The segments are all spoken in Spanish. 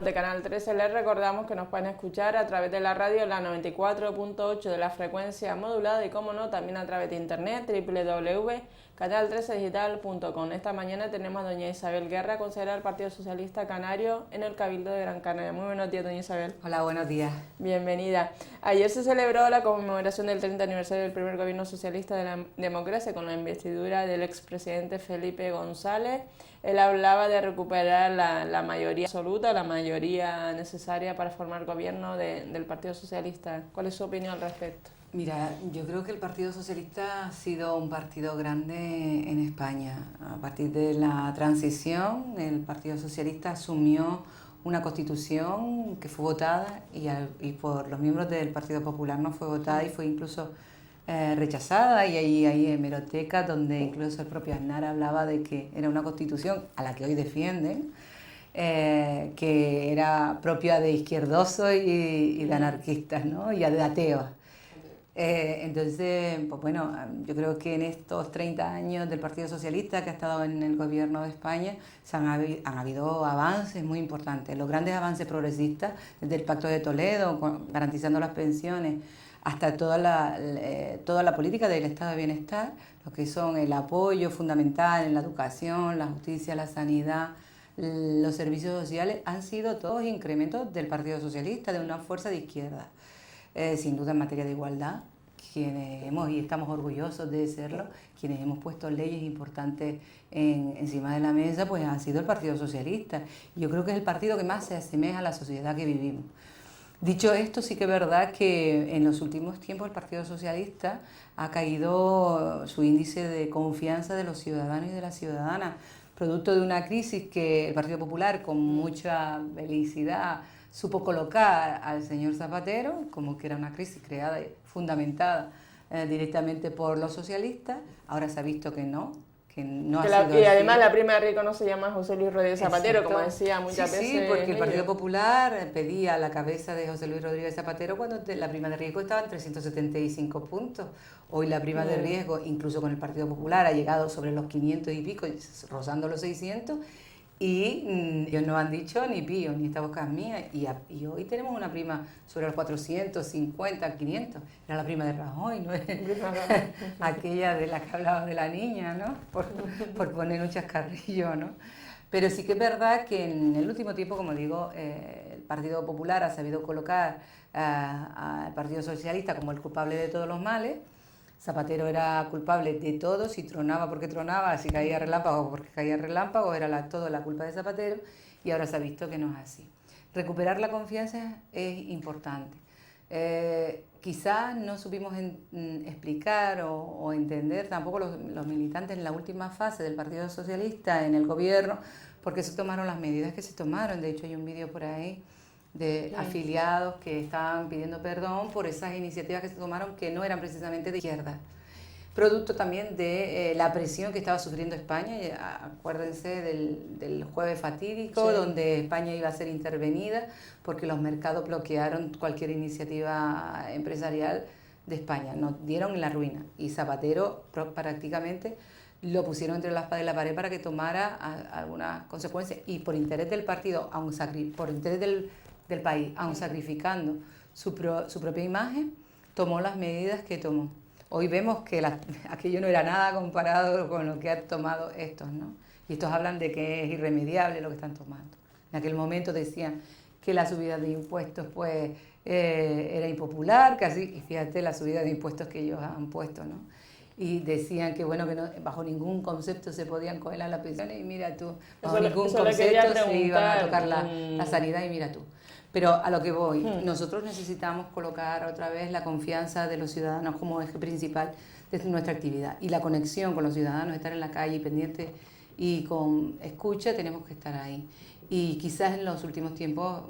De Canal 13 les recordamos que nos pueden escuchar a través de la radio, la 94.8 de la frecuencia modulada y, como no, también a través de internet, www.canal13digital.com. Esta mañana tenemos a doña Isabel Guerra, consejera del Partido Socialista Canario en el Cabildo de Gran Canaria. Muy buenos días, doña Isabel. Hola, buenos días. Bienvenida. Ayer se celebró la conmemoración del 30 aniversario del primer gobierno socialista de la democracia con la investidura del expresidente Felipe González. Él hablaba de recuperar la mayoría absoluta, la mayoría necesaria para formar gobierno del Partido Socialista. ¿Cuál es su opinión al respecto? Mira, yo creo que el Partido Socialista ha sido un partido grande en España. A partir de la transición, el Partido Socialista asumió una constitución que fue votada y por los miembros del Partido Popular no fue votada y fue incluso rechazada, y hay hemerotecas donde incluso el propio Aznar hablaba de que era una constitución a la que hoy defienden, que era propia de izquierdosos y de anarquistas, ¿no? Y de ateos. Entonces, pues bueno, yo creo que en estos 30 años del Partido Socialista que ha estado en el gobierno de España han habido avances muy importantes. Los grandes avances progresistas, desde el Pacto de Toledo, garantizando las pensiones, hasta toda la política del estado de bienestar, lo que son el apoyo fundamental en la educación, la justicia, la sanidad, los servicios sociales, han sido todos incrementos del Partido Socialista, de una fuerza de izquierda. Sin duda en materia de igualdad, quienes hemos, y estamos orgullosos de serlo, quienes hemos puesto leyes importantes encima de la mesa, pues ha sido el Partido Socialista. Yo creo que es el partido que más se asemeja a la sociedad que vivimos. Dicho esto, sí que es verdad que en los últimos tiempos el Partido Socialista ha caído su índice de confianza de los ciudadanos y de las ciudadanas, producto de una crisis que el Partido Popular, con mucha felicidad, supo colocar al señor Zapatero, como que era una crisis creada y fundamentada directamente por los socialistas. Ahora se ha visto que no ha sido Y así. además la prima de rico no se llama José Luis Rodríguez Zapatero, Exacto. como decía muchas veces. Sí, porque el Partido Popular pedía la cabeza de José Luis Rodríguez Zapatero cuando la prima de riesgo estaba en 375 puntos. Hoy la prima de riesgo, incluso con el Partido Popular, ha llegado sobre los 500 y pico, rozando los 600, y ellos no han dicho ni pío, ni esta boca es mía, y hoy tenemos una prima sobre los 450, 500, era la prima de Rajoy, ¿no? Aquella de la que hablaba de la niña, ¿no? Por poner un chascarrillo, ¿no? Pero sí que es verdad que en el último tiempo, como digo, el Partido Popular ha sabido colocar al Partido Socialista como el culpable de todos los males. Zapatero era culpable de todo, si tronaba porque tronaba, si caía relámpago porque caía relámpago, era todo la culpa de Zapatero, y ahora se ha visto que no es así. Recuperar la confianza es importante. Quizás no supimos explicar o entender tampoco los militantes en la última fase del Partido Socialista en el gobierno, porque se tomaron las medidas que se tomaron. De hecho hay un vídeo por ahí de afiliados que estaban pidiendo perdón por esas iniciativas que se tomaron, que no eran precisamente de izquierda. Producto también de la presión que estaba sufriendo España. Acuérdense del jueves fatídico, sí, donde España iba a ser intervenida porque los mercados bloquearon cualquier iniciativa empresarial de España. Nos dieron en la ruina, y Zapatero prácticamente lo pusieron entre la espada y la pared para que tomara algunas consecuencias, y por interés del partido, por interés del país, aun sacrificando su propia imagen, tomó las medidas que tomó. Hoy vemos que aquello no era nada comparado con lo que han tomado estos, ¿no? Y estos hablan de que es irremediable lo que están tomando. En aquel momento decían que la subida de impuestos pues era impopular, casi, y fíjate la subida de impuestos que ellos han puesto, ¿no? Y decían que bueno, que no, bajo ningún concepto se podían congelar las pensiones, y mira tú, bajo ningún concepto se iban a tocar la sanidad, y mira tú. Pero a lo que voy, nosotros necesitamos colocar otra vez la confianza de los ciudadanos como eje principal de nuestra actividad, y la conexión con los ciudadanos, estar en la calle pendientes y con escucha, tenemos que estar ahí. Y quizás en los últimos tiempos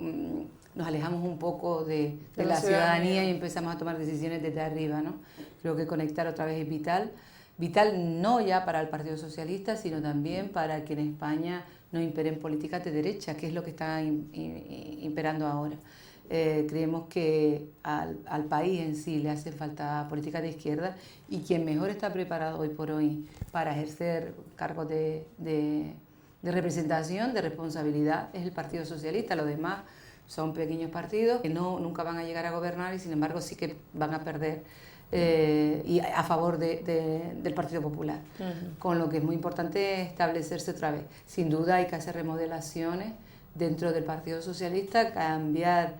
nos alejamos un poco de la ciudadanía y empezamos a tomar decisiones desde arriba, ¿no? Creo que conectar otra vez es vital. Vital no ya para el Partido Socialista, sino también para que en España no imperen políticas de derecha, que es lo que está imperando ahora. Creemos que al país en sí le hacen falta políticas de izquierda, y quien mejor está preparado hoy por hoy para ejercer cargos de de representación, de responsabilidad, es el Partido Socialista. Los demás son pequeños partidos que nunca van a llegar a gobernar y sin embargo sí que van a perder y a favor del Partido Popular. Con lo que es muy importante establecerse otra vez. Sin duda hay que hacer remodelaciones dentro del Partido Socialista, cambiar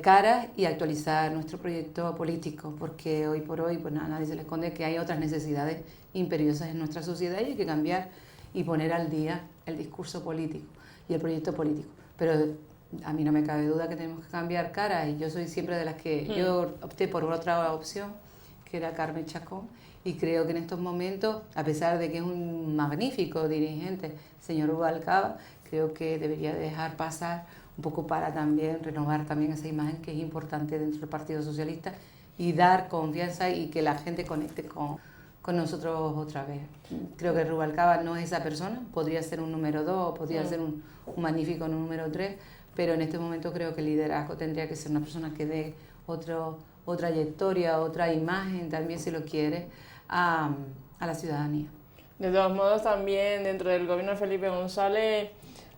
caras y actualizar nuestro proyecto político, porque hoy por hoy pues nada, nadie se le esconde que hay otras necesidades imperiosas en nuestra sociedad y hay que cambiar y poner al día el discurso político y el proyecto político. Pero a mí no me cabe duda que tenemos que cambiar caras y yo soy siempre de las que yo opté por otra opción, que era Carme Chacón, y creo que en estos momentos, a pesar de que es un magnífico dirigente, señor Rubalcaba, creo que debería dejar pasar un poco para también renovar también esa imagen que es importante dentro del Partido Socialista y dar confianza y que la gente conecte con nosotros otra vez. Creo que Rubalcaba no es esa persona, podría ser un número 2, podría ser un magnífico número 3, pero en este momento creo que el liderazgo tendría que ser una persona que dé otra trayectoria, otra imagen, también si lo quiere, a la ciudadanía. De todos modos, también dentro del gobierno de Felipe González,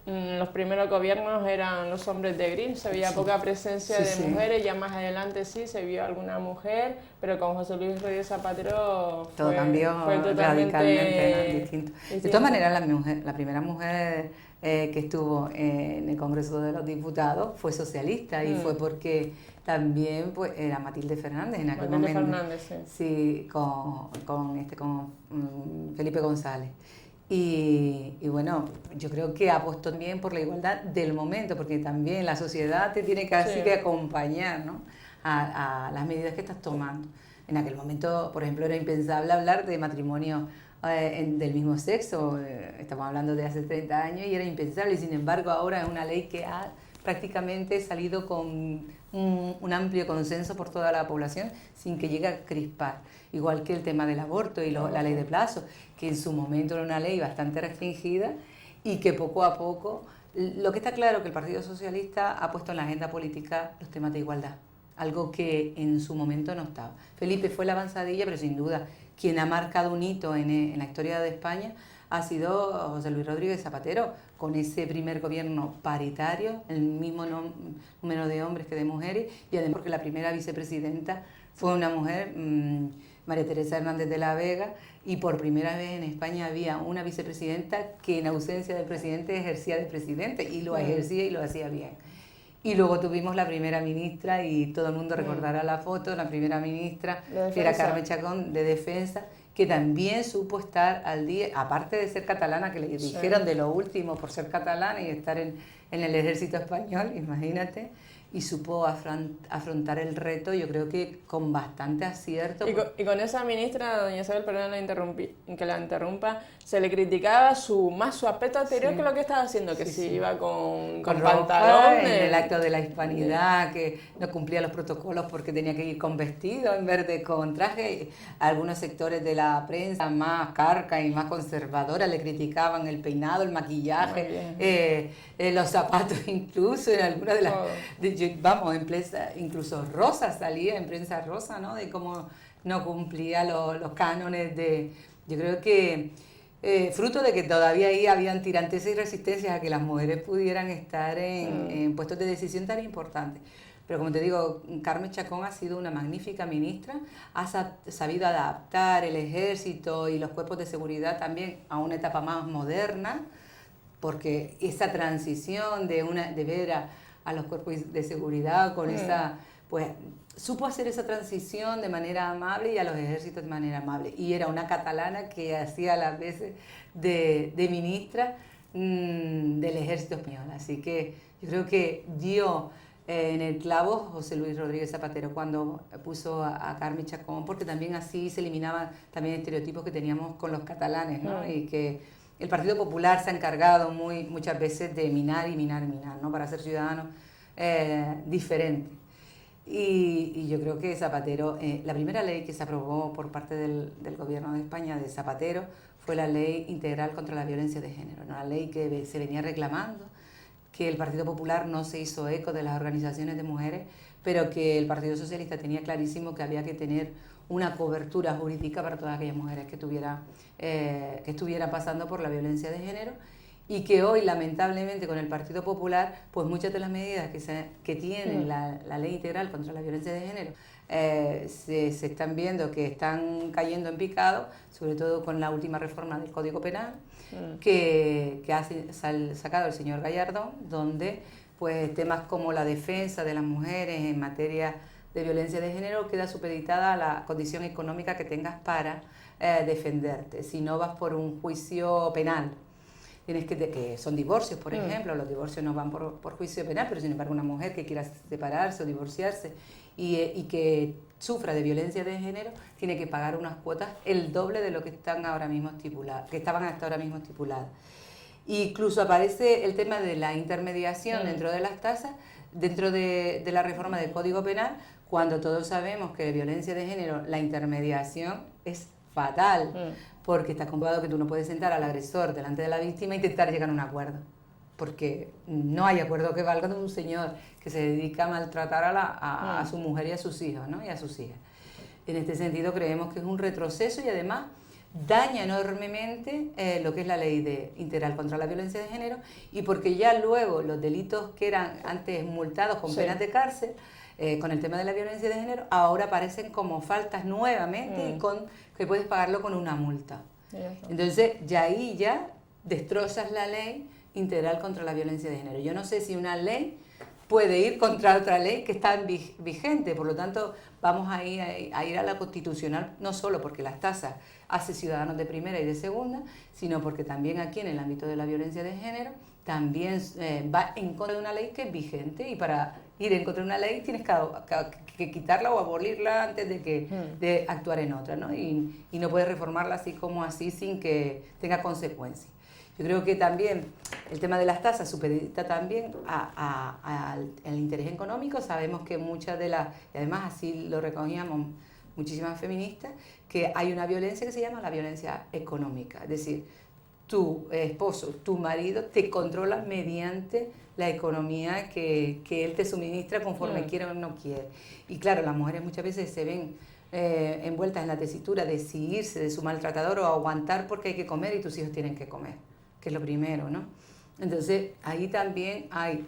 los primeros gobiernos eran los hombres de gris, se veía poca presencia de mujeres, ya más adelante sí se vio alguna mujer, pero con José Luis Rodríguez Zapatero todo cambió radicalmente, era distinto. De todas maneras, la primera mujer que estuvo en el Congreso de los Diputados fue socialista y fue porque también pues era Matilde Fernández en aquel momento. Fernández, sí, con Felipe González. Y bueno, yo creo que apostó también por la igualdad del momento, porque también la sociedad te tiene casi que acompañar, ¿no?, a las medidas que estás tomando. En aquel momento, por ejemplo, era impensable hablar de matrimonio del mismo sexo, estamos hablando de hace 30 años y era impensable, y sin embargo ahora es una ley que ha prácticamente salido con un amplio consenso por toda la población sin que llegue a crispar. Igual que el tema del aborto y la ley de plazo, que en su momento era una ley bastante restringida y que poco a poco, lo que está claro que el Partido Socialista ha puesto en la agenda política los temas de igualdad, algo que en su momento no estaba. Felipe fue la avanzadilla, pero sin duda quien ha marcado un hito en la historia de España ha sido José Luis Rodríguez Zapatero, con ese primer gobierno paritario, el mismo número de hombres que de mujeres, y además porque la primera vicepresidenta fue una mujer, María Teresa Hernández de la Vega, y por primera vez en España había una vicepresidenta que en ausencia del presidente ejercía de presidente, y lo ejercía y lo hacía bien. Y luego tuvimos la primera ministra, y todo el mundo recordará la foto, la primera ministra, que era Carme Chacón, de Defensa, que también supo estar al día, aparte de ser catalana, que le dijeron de lo último por ser catalana y estar en el ejército español, imagínate, y supo afrontar el reto, yo creo que con bastante acierto. Y con esa ministra, doña Isabel, perdón que la interrumpa, se le criticaba más su aspecto anterior que lo que estaba haciendo, que iba con pantalón. En el acto de la hispanidad, que no cumplía los protocolos porque tenía que ir con vestido en vez de con traje. Algunos sectores de la prensa más carca y más conservadora le criticaban el peinado, el maquillaje, los zapatos incluso, en algunas de las... incluso Rosa salía en prensa rosa, ¿no?, de cómo no cumplía los cánones de... Yo creo que fruto de que todavía ahí habían tirantes y resistencias a que las mujeres pudieran estar en puestos de decisión tan importantes. Pero como te digo, Carme Chacón ha sido una magnífica ministra, ha sabido adaptar el ejército y los cuerpos de seguridad también a una etapa más moderna, porque esa transición de ver a los cuerpos de seguridad con esa, pues supo hacer esa transición de manera amable y a los ejércitos de manera amable. Y era una catalana que hacía las veces de ministra del ejército español. Así que yo creo que dio en el clavo José Luis Rodríguez Zapatero cuando puso a Carme Chacón, porque también así se eliminaban también estereotipos que teníamos con los catalanes, ¿no? Y que el Partido Popular se ha encargado muchas veces de minar, ¿no?, para ser ciudadanos diferentes. Y yo creo que Zapatero, la primera ley que se aprobó por parte del Gobierno de España de Zapatero fue la Ley Integral contra la Violencia de Género, una ley que se venía reclamando, que el Partido Popular no se hizo eco de las organizaciones de mujeres, pero que el Partido Socialista tenía clarísimo que había que tener una cobertura jurídica para todas aquellas mujeres que estuvieran pasando por la violencia de género, y que hoy lamentablemente con el Partido Popular, pues muchas de las medidas que tiene la Ley Integral contra la Violencia de Género se están viendo que están cayendo en picado, sobre todo con la última reforma del Código Penal que ha sacado el señor Gallardón, donde pues temas como la defensa de las mujeres en materia de violencia de género queda supeditada a la condición económica que tengas para defenderte. Si no vas por un juicio penal, tienes que son divorcios, por ejemplo, los divorcios no van por juicio penal, pero sin embargo una mujer que quiera separarse o divorciarse y que sufra de violencia de género tiene que pagar unas cuotas el doble de lo que están ahora mismo estipuladas, que estaban hasta ahora mismo estipuladas. Incluso aparece el tema de la intermediación dentro de las tasas, dentro de la reforma del Código Penal, cuando todos sabemos que de violencia de género la intermediación es fatal, porque está comprobado que tú no puedes sentar al agresor delante de la víctima e intentar llegar a un acuerdo, porque no hay acuerdo que valga de un señor que se dedica a maltratar a su mujer y a sus hijos, ¿no? Y a sus hijas. En este sentido creemos que es un retroceso y además daña enormemente lo que es la ley integral contra la violencia de género, y porque ya luego los delitos que eran antes multados con penas de cárcel, con el tema de la violencia de género, ahora aparecen como faltas nuevamente y que puedes pagarlo con una multa. Entonces ya ahí ya destrozas la ley integral contra la violencia de género. Yo no sé si una ley puede ir contra otra ley que está vigente, por lo tanto vamos a ir a la constitucional, no solo porque las tasas hace ciudadanos de primera y de segunda, sino porque también aquí en el ámbito de la violencia de género también va en contra de una ley que es vigente, y para ir en contra de una ley tienes que quitarla o abolirla antes de actuar en otra, ¿no? Y no puedes reformarla así como así sin que tenga consecuencias. Yo creo que también el tema de las tasas supedita también al interés económico. Sabemos que muchas de las, y además así lo recogíamos muchísimas feministas, que hay una violencia que se llama la violencia económica. Es decir, tu esposo, tu marido te controla mediante la economía que él te suministra conforme quiere o no quiere. Y claro, las mujeres muchas veces se ven envueltas en la tesitura de si irse de su maltratador o aguantar porque hay que comer y tus hijos tienen que comer, que es lo primero, ¿no? Entonces ahí también hay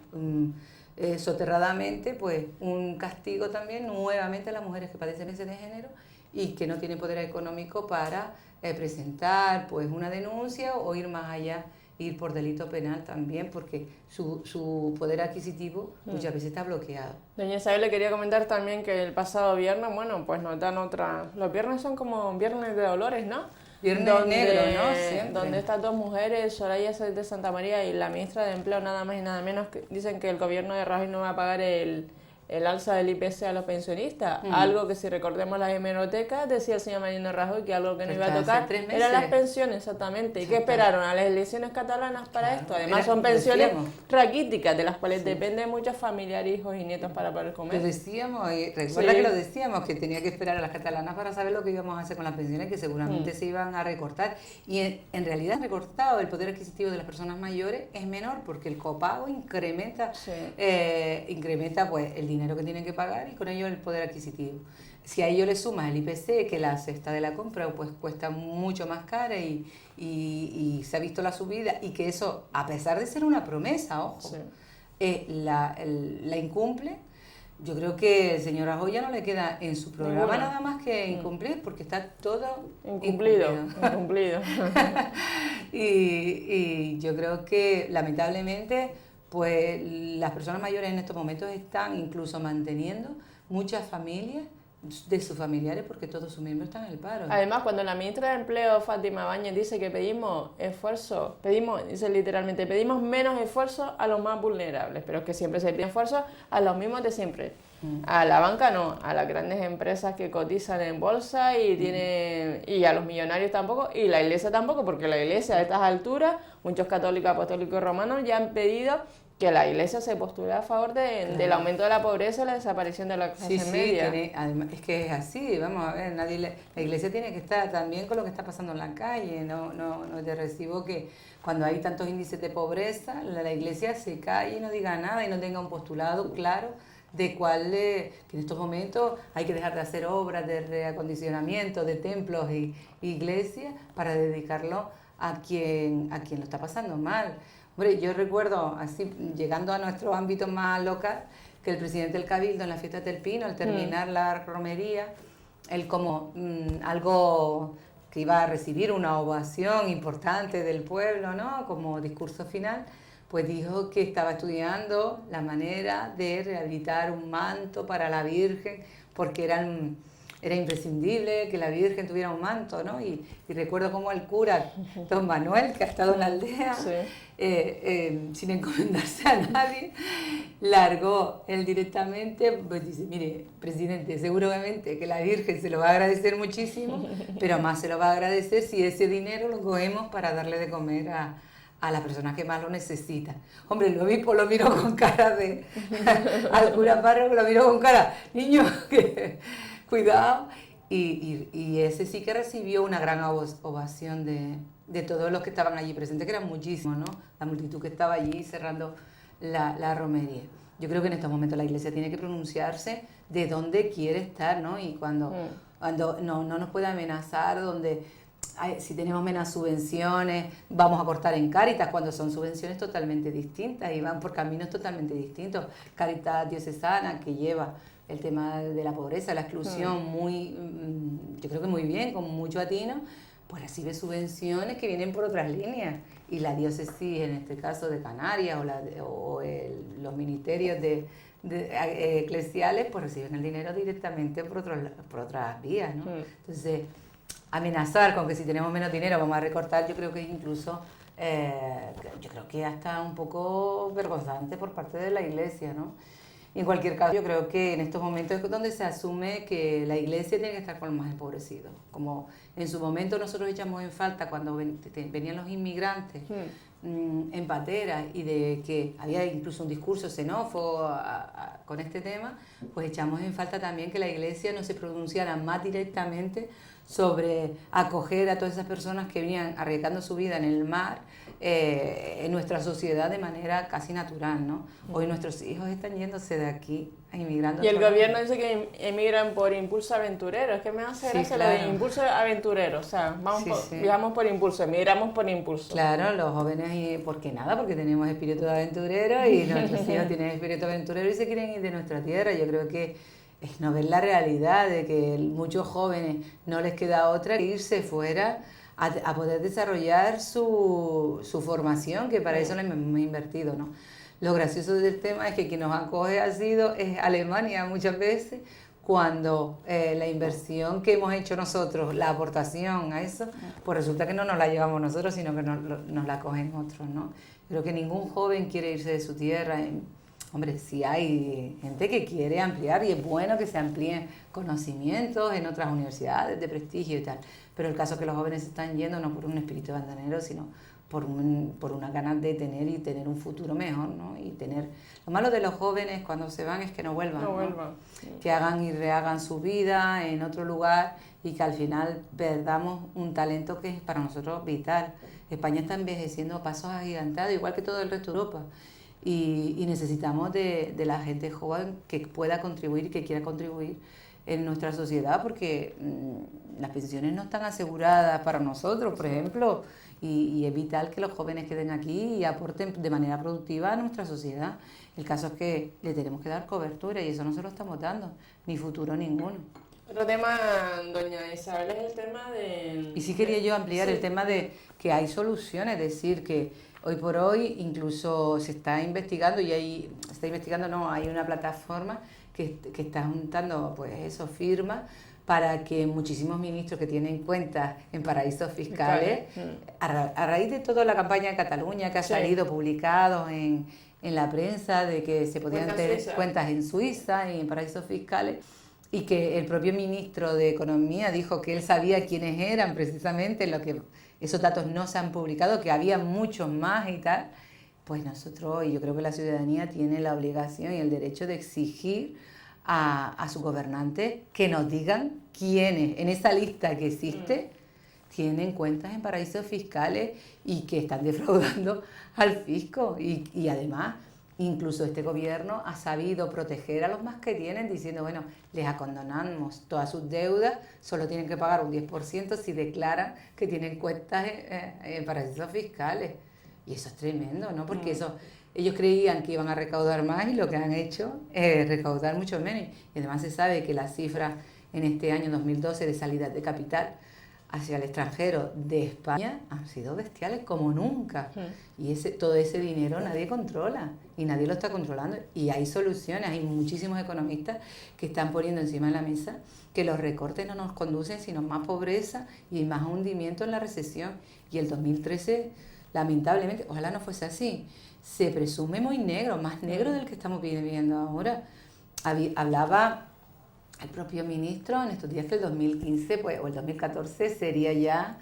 soterradamente pues un castigo también nuevamente a las mujeres que padecen violencia de género y que no tienen poder económico para presentar pues una denuncia o ir más allá, ir por delito penal también, porque su poder adquisitivo muchas veces está bloqueado. Doña Isabel, le quería comentar también que el pasado viernes, bueno, pues nos dan los viernes son como viernes de dolores, ¿no? Viernes negro, ¿no? Siempre. Donde estas dos mujeres, Soraya Sáenz de Santa María y la ministra de Empleo, nada más y nada menos, que dicen que el gobierno de Rajoy no va a pagar el alza del IPC a los pensionistas, algo que si recordemos las hemerotecas, decía el señor Mariano Rajoy que algo que no iba a tocar eran las pensiones, exactamente. ¿Y qué esperaron? ¿A las elecciones catalanas para esto? Además son pensiones raquíticas, de las cuales dependen muchos familiares, hijos y nietos para poder comer. Lo decíamos, y recuerda que lo decíamos, que tenía que esperar a las catalanas para saber lo que íbamos a hacer con las pensiones, que seguramente se iban a recortar. Y en realidad recortado el poder adquisitivo de las personas mayores es menor, porque el copago incrementa pues el dinero que tienen que pagar y con ello el poder adquisitivo. Si a ello le sumas el IPC, que la cesta de la compra pues cuesta mucho más cara y se ha visto la subida, y que eso, a pesar de ser una promesa, ojo, la incumple. Yo creo que el señor Rajoy ya no le queda en su programa nada más que incumplir, porque está todo incumplido. Y yo creo que lamentablemente pues las personas mayores en estos momentos están incluso manteniendo muchas familias de sus familiares porque todos sus miembros están en el paro. Además, cuando la ministra de Empleo, Fátima Báñez, dice que dice literalmente, pedimos menos esfuerzo a los más vulnerables, pero es que siempre se pide esfuerzo a los mismos de siempre. A la banca no, a las grandes empresas que cotizan en bolsa y a los millonarios tampoco, y la iglesia tampoco, porque la iglesia a estas alturas, muchos católicos, apostólicos y romanos ya han pedido que la iglesia se postule a favor del aumento de la pobreza y la desaparición de la clase media. Además, es que es así, vamos a ver, la iglesia tiene que estar también con lo que está pasando en la calle, no es de recibo que cuando hay tantos índices de pobreza, la iglesia se calle y no diga nada y no tenga un postulado claro de que en estos momentos hay que dejar de hacer obras de reacondicionamiento de templos e iglesias para dedicarlo a quien lo está pasando mal. Hombre, yo recuerdo, así llegando a nuestro ámbito más local, que el presidente del Cabildo en la fiesta del Pino, al terminar la romería, él como algo que iba a recibir una ovación importante del pueblo, ¿no? Como discurso final, pues dijo que estaba estudiando la manera de rehabilitar un manto para la Virgen, porque era imprescindible que la Virgen tuviera un manto, ¿no? Y recuerdo cómo el cura, don Manuel, que ha estado en la aldea, sin encomendarse a nadie, largó él directamente, pues dice, mire, presidente, seguramente que la Virgen se lo va a agradecer muchísimo, pero más se lo va a agradecer si ese dinero lo cogemos para darle de comer a la persona que más lo necesita. Hombre, el obispo lo miró con cara de... al cura párroco lo miró con cara, niño, que... cuidado, y ese sí que recibió una gran ovación de todos los que estaban allí presentes, que eran muchísimos, ¿no? La multitud que estaba allí cerrando la romería. Yo creo que en estos momentos la Iglesia tiene que pronunciarse de dónde quiere estar, ¿no? Y cuando no nos puede amenazar, si tenemos menos subvenciones, vamos a cortar en Cáritas, cuando son subvenciones totalmente distintas y van por caminos totalmente distintos. Cáritas diocesana, que lleva el tema de la pobreza, la exclusión, yo creo que muy bien, con mucho atino, pues recibe subvenciones que vienen por otras líneas. Y la diócesis, en este caso de Canarias, los ministerios eclesiales, pues reciben el dinero directamente por otras vías, ¿no? Entonces, amenazar con que si tenemos menos dinero vamos a recortar, yo creo que incluso, yo creo que hasta un poco vergonzante por parte de la Iglesia, ¿no? Y en cualquier caso, yo creo que en estos momentos es donde se asume que la Iglesia tiene que estar con los más empobrecidos. Como en su momento nosotros echamos en falta cuando venían los inmigrantes en pateras y de que había incluso un discurso xenófobo con este tema, pues echamos en falta también que la Iglesia no se pronunciara más directamente sobre acoger a todas esas personas que venían arriesgando su vida en el mar, en nuestra sociedad de manera casi natural, ¿no? Hoy nuestros hijos están yéndose de aquí, inmigrando. Y el gobierno dice que emigran por impulso aventurero. Es que me hace gracia lo de impulso aventurero. O sea, vamos por impulso, emigramos por impulso. Claro, los jóvenes, ¿por qué nada? Porque tenemos espíritu de aventurero y nuestros hijos tienen espíritu aventurero y se quieren ir de nuestra tierra. Yo creo que es no ver la realidad de que muchos jóvenes no les queda otra que irse fuera a poder desarrollar su formación, que para eso lo hemos invertido, ¿no? Lo gracioso del tema es que quien nos acoge es Alemania muchas veces, cuando la inversión que hemos hecho nosotros, la aportación a eso, pues resulta que no nos la llevamos nosotros, sino que nos la cogen otros, ¿no? Creo que ningún joven quiere irse de su tierra. Hombre, sí hay gente que quiere ampliar y es bueno que se amplíen conocimientos en otras universidades de prestigio y tal, pero el caso es que los jóvenes se están yendo no por un espíritu bandanero, sino por unas ganas de tener un futuro mejor, ¿no? Y lo malo de los jóvenes cuando se van es que no vuelvan, Sí. Que hagan y rehagan su vida en otro lugar y que al final perdamos un talento que es para nosotros vital. España está envejeciendo a pasos agigantados, igual que todo el resto de Europa. Y necesitamos de la gente joven que pueda contribuir y que quiera contribuir en nuestra sociedad, porque las pensiones no están aseguradas para nosotros, por ejemplo, y es vital que los jóvenes queden aquí y aporten de manera productiva a nuestra sociedad. El caso es que le tenemos que dar cobertura y eso no se lo estamos dando, ni futuro ninguno. Otro tema, doña Isabel, es el tema de... Y sí quería yo ampliar el tema de que hay soluciones, es decir, que hoy por hoy incluso se está investigando hay una plataforma que está juntando pues eso, firmas para que muchísimos ministros que tienen cuentas en paraísos fiscales, a raíz de toda la campaña de Cataluña que ha salido publicado en la prensa de que se podían tener cuentas en Suiza y en paraísos fiscales, y que el propio ministro de Economía dijo que él sabía quiénes eran precisamente, esos datos no se han publicado, que había muchos más y tal, pues nosotros, y yo creo que la ciudadanía tiene la obligación y el derecho de exigir a sus gobernantes que nos digan quiénes en esa lista que existe tienen cuentas en paraísos fiscales y que están defraudando al fisco y además Incluso este gobierno ha sabido proteger a los más que tienen diciendo, bueno, les acondonamos todas sus deudas, solo tienen que pagar un 10% si declaran que tienen cuentas en paraísos fiscales. Y eso es tremendo, ¿no? Porque ellos creían que iban a recaudar más y lo que han hecho es recaudar mucho menos. Y además se sabe que las cifras en este año 2012 de salida de capital hacia el extranjero de España han sido bestiales como nunca. Y todo ese dinero nadie controla y nadie lo está controlando. Y hay soluciones, hay muchísimos economistas que están poniendo encima de la mesa que los recortes no nos conducen sino más pobreza y más hundimiento en la recesión. Y el 2013, lamentablemente, ojalá no fuese así, se presume muy negro, más negro del que estamos viviendo ahora. Hablaba el propio ministro en estos días que el 2015 pues, o el 2014 sería ya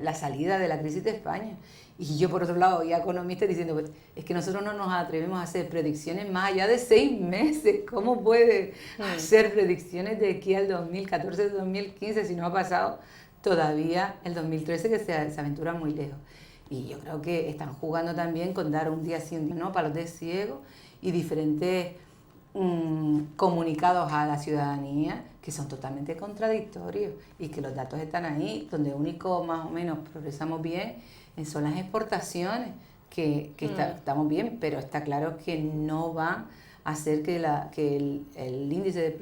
la salida de la crisis de España. Y yo por otro lado oía economistas diciendo, pues, es que nosotros no nos atrevemos a hacer predicciones más allá de 6 meses. ¿Cómo puede hacer predicciones de aquí al 2014, 2015 si no ha pasado todavía el 2013 que se aventura muy lejos? Y yo creo que están jugando también con dar un día sí, un día no, para los de ciegos y diferentes comunicados a la ciudadanía que son totalmente contradictorios y que los datos están ahí, donde único más o menos progresamos bien son las exportaciones, que estamos bien, pero está claro que no van a hacer que el índice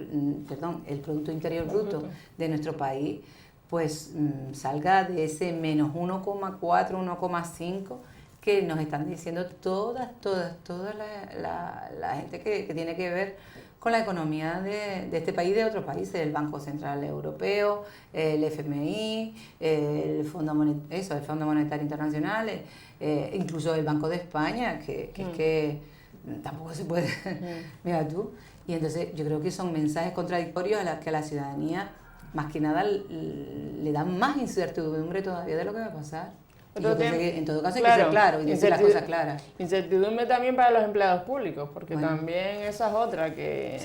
el Producto Interior Bruto de nuestro país pues salga de ese menos 1,4, 1,5 que nos están diciendo toda la gente que tiene que ver con la economía de este país y de otros países, el Banco Central Europeo, el FMI, el Fondo Monetario Internacional, incluso el Banco de España, que es que tampoco se puede, mira tú. Y entonces yo creo que son mensajes contradictorios a los que a la ciudadanía, más que nada, le dan más incertidumbre todavía de lo que va a pasar. Yo creo que en todo caso hay que ser claro y decir las cosas claras. Incertidumbre también para los empleados públicos, porque también esa es otra, que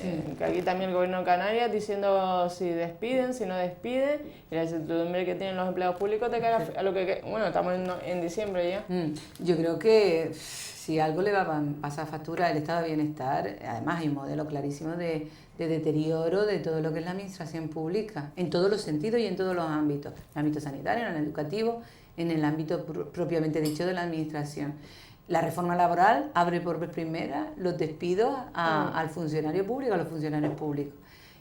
aquí también el gobierno de Canarias diciendo si despiden, si no despiden, y la incertidumbre que tienen los empleados públicos de cara a lo que... Bueno, estamos en diciembre ya. Yo creo que si algo le va a pasar factura al estado de bienestar, además hay un modelo clarísimo de deterioro de todo lo que es la administración pública, en todos los sentidos y en todos los ámbitos, en el ámbito sanitario, en el educativo, en el ámbito propiamente dicho de la administración. La reforma laboral abre por vez primera los despidos al funcionario público, a los funcionarios públicos.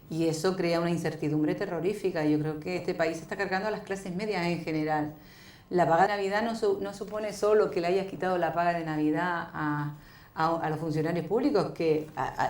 Y eso crea una incertidumbre terrorífica. Yo creo que este país se está cargando a las clases medias en general. La paga de Navidad no supone solo que le hayas quitado la paga de Navidad a los funcionarios públicos que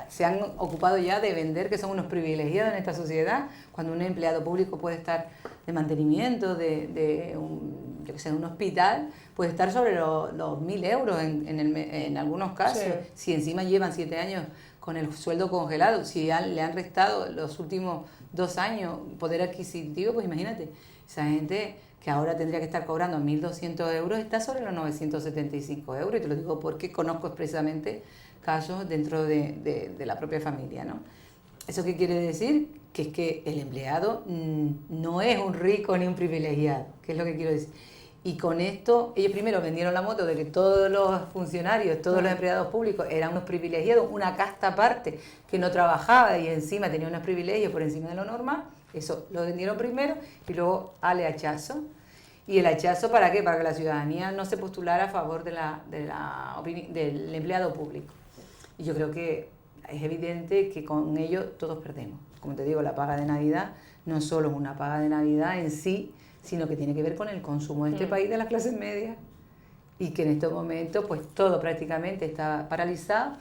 se han ocupado ya de vender que son unos privilegiados en esta sociedad, cuando un empleado público puede estar de mantenimiento de un hospital, puede estar sobre los 1.000 euros en algunos casos, si encima llevan 7 años con el sueldo congelado, si le han restado los últimos 2 años poder adquisitivo, pues imagínate, esa gente que ahora tendría que estar cobrando 1.200 euros, está sobre los 975 euros, y te lo digo porque conozco expresamente casos dentro de la propia familia, ¿no? ¿Eso qué quiere decir? Que es que el empleado no es un rico ni un privilegiado, que es lo que quiero decir. Y con esto, ellos primero vendieron la moto de que todos los funcionarios, todos los empleados públicos eran unos privilegiados, una casta aparte que no trabajaba y encima tenía unos privilegios por encima de lo normal. Eso lo vendieron primero y luego al hachazo. ¿Y el hachazo para qué? Para que la ciudadanía no se postulara a favor del empleado público. Y yo creo que es evidente que con ello todos perdemos. Como te digo, la paga de Navidad no solo es una paga de Navidad en sí, sino que tiene que ver con el consumo de este país de las clases medias y que en estos momentos pues todo prácticamente está paralizado.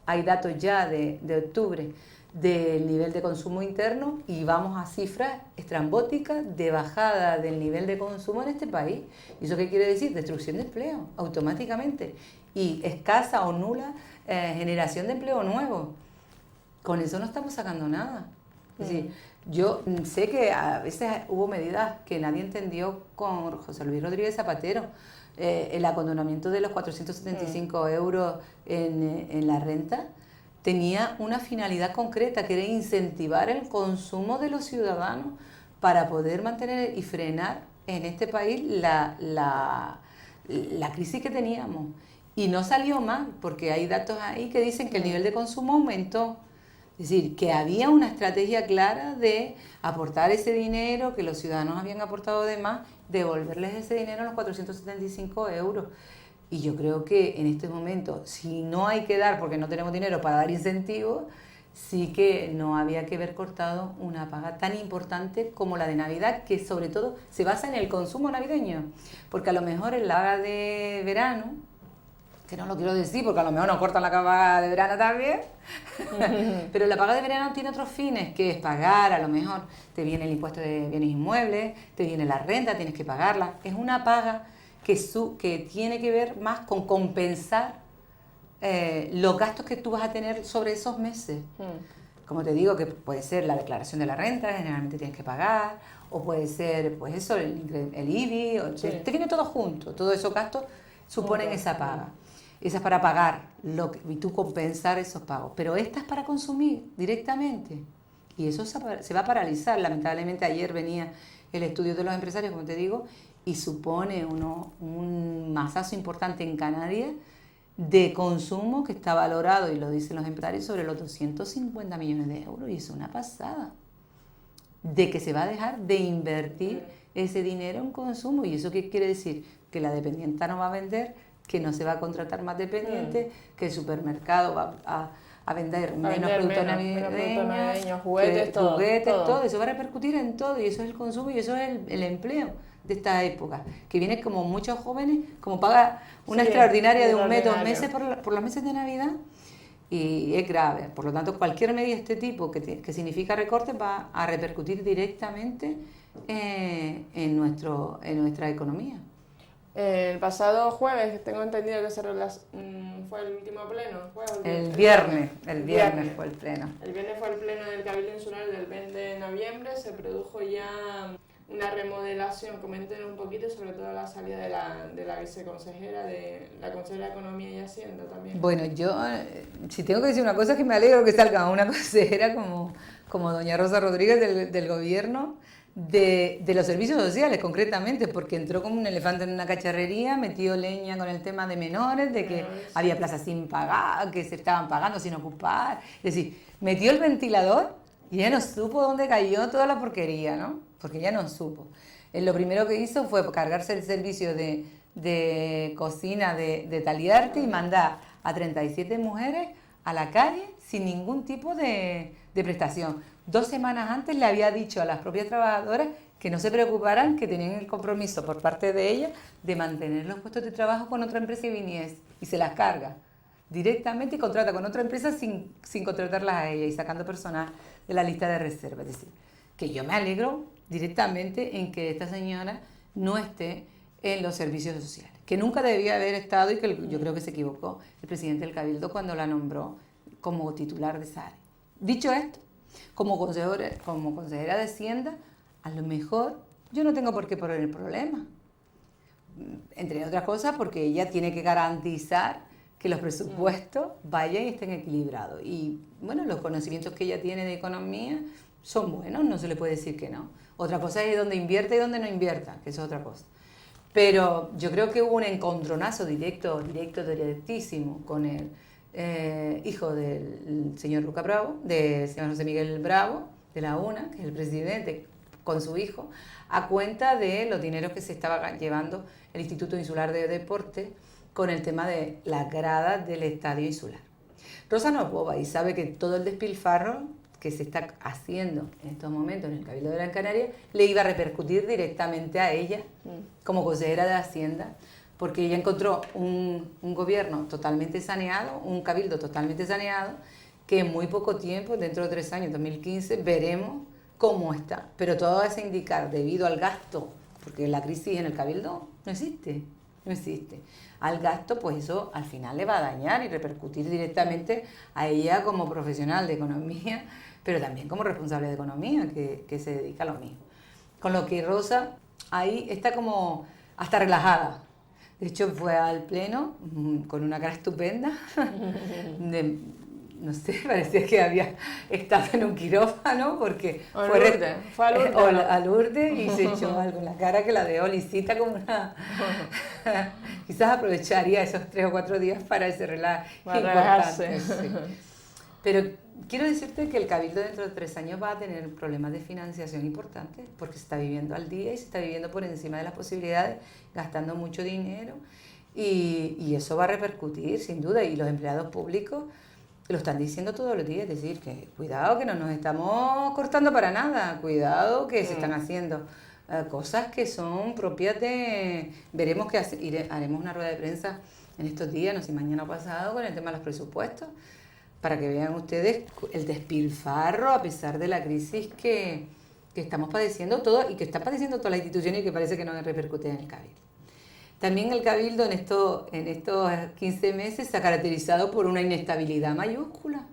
Hay datos ya de octubre del nivel de consumo interno y vamos a cifras estrambóticas de bajada del nivel de consumo en este país. ¿Y eso qué quiere decir? Destrucción de empleo, automáticamente, y escasa o nula generación de empleo nuevo. Con eso no estamos sacando nada. Es decir, yo sé que a veces hubo medidas que nadie entendió con José Luis Rodríguez Zapatero, el acondonamiento de los 475 euros en la renta, tenía una finalidad concreta, que era incentivar el consumo de los ciudadanos para poder mantener y frenar en este país la crisis que teníamos. Y no salió mal, porque hay datos ahí que dicen que el nivel de consumo aumentó. Es decir, que había una estrategia clara de aportar ese dinero que los ciudadanos habían aportado de más, devolverles ese dinero, los 475 euros. Y yo creo que en este momento, si no hay que dar porque no tenemos dinero para dar incentivos, sí que no había que haber cortado una paga tan importante como la de Navidad, que sobre todo se basa en el consumo navideño. Porque a lo mejor en la paga de verano, que no lo quiero decir porque a lo mejor nos cortan la paga de verano también, pero la paga de verano tiene otros fines, que es pagar, a lo mejor te viene el impuesto de bienes inmuebles, te viene la renta, tienes que pagarla. Es una paga que tiene que ver más con compensar los gastos que tú vas a tener sobre esos meses. Como te digo, que puede ser la declaración de la renta, generalmente tienes que pagar, o puede ser, pues eso, el IBI, te viene todo junto, todos esos gastos suponen esa paga. Esa es para pagar y tú compensar esos pagos. Pero esta es para consumir directamente. Y eso se va a paralizar. Lamentablemente ayer venía el estudio de los empresarios, como te digo, y supone un masazo importante en Canarias de consumo que está valorado, y lo dicen los empresarios, sobre los 250 millones de euros. Y es una pasada. De que se va a dejar de invertir ese dinero en consumo. ¿Y eso qué quiere decir? Que la dependienta no va a vender, que no se va a contratar más dependientes, que el supermercado va a vender menos productos navideños, juguetes, todo. Eso va a repercutir en todo, y eso es el consumo y eso es el empleo de esta época, que viene como muchos jóvenes, como paga una extraordinaria de un mes, 2 meses por los meses de Navidad, y es grave. Por lo tanto, cualquier medida de este tipo que significa recortes va a repercutir directamente en nuestra economía. El pasado jueves, tengo entendido que fue el último pleno. El viernes fue el pleno. El viernes fue el pleno del Cabildo Insular del 20 de noviembre. Se produjo ya una remodelación. Comenten un poquito, sobre todo la salida de la viceconsejera, de la consejera de Economía y Hacienda también. Bueno, yo, si tengo que decir una cosa, es que me alegro que salga una consejera como doña Rosa Rodríguez del gobierno, de los servicios sociales concretamente, porque entró como un elefante en una cacharrería, metió leña con el tema de menores, de que había plazas sin pagar, que se estaban pagando sin ocupar. Es decir, metió el ventilador y ya no supo dónde cayó toda la porquería, ¿no? Porque ya no supo. Lo primero que hizo fue cargarse el servicio de cocina de Taliarte y mandar a 37 mujeres a la calle sin ningún tipo de prestación. 2 semanas antes le había dicho a las propias trabajadoras que no se preocuparan, que tenían el compromiso por parte de ellas de mantener los puestos de trabajo con otra empresa que viniese, y se las carga directamente y contrata con otra empresa sin contratarlas a ella y sacando personal de la lista de reserva. Es decir, que yo me alegro directamente en que esta señora no esté en los servicios sociales, que nunca debía haber estado, y que yo creo que se equivocó el presidente del Cabildo cuando la nombró como titular de esa área. Dicho esto, como consejera de Hacienda, a lo mejor yo no tengo por qué poner el problema. Entre otras cosas porque ella tiene que garantizar que los presupuestos vayan y estén equilibrados. Y bueno, los conocimientos que ella tiene de economía son buenos, no se le puede decir que no. Otra cosa es dónde invierte y dónde no invierta, que eso es otra cosa. Pero yo creo que hubo un encontronazo directísimo con el hijo del señor Lucas Bravo, del señor José Miguel Bravo, de la UNA, que es el presidente, con su hijo, a cuenta de los dineros que se estaba llevando el Instituto Insular de Deporte con el tema de las gradas del Estadio Insular. Rosa no es boba y sabe que todo el despilfarro que se está haciendo en estos momentos en el Cabildo de Gran Canaria le iba a repercutir directamente a ella como consejera de Hacienda, porque ella encontró un gobierno totalmente saneado, un cabildo totalmente saneado, que en muy poco tiempo, dentro de 3 años, 2015, veremos cómo está. Pero todo va a indicar, debido al gasto, porque la crisis en el cabildo no existe, al gasto, pues eso al final le va a dañar y repercutir directamente a ella como profesional de economía, pero también como responsable de economía, que se dedica a lo mismo. Con lo que Rosa ahí está como hasta relajada. De hecho, fue al pleno con una cara estupenda, no sé, parecía que había estado en un quirófano porque fue a Lourdes. A Lourdes y se echó algo en la cara que la dejó lisita como una... Quizás aprovecharía esos 3 o 4 días para ese relajo importante. Sí. Pero quiero decirte que el Cabildo dentro de 3 años va a tener problemas de financiación importantes porque se está viviendo al día y se está viviendo por encima de las posibilidades, gastando mucho dinero y eso va a repercutir sin duda, y los empleados públicos lo están diciendo todos los días, es decir, que cuidado que no nos estamos cortando para nada, cuidado que se están haciendo cosas que son propias de... Veremos que haremos una rueda de prensa en estos días, no sé, mañana o pasado, con el tema de los presupuestos, para que vean ustedes el despilfarro a pesar de la crisis que estamos padeciendo todo y que están padeciendo todas las instituciones y que parece que no repercute en el Cabildo. También el Cabildo en estos 15 meses se ha caracterizado por una inestabilidad mayúscula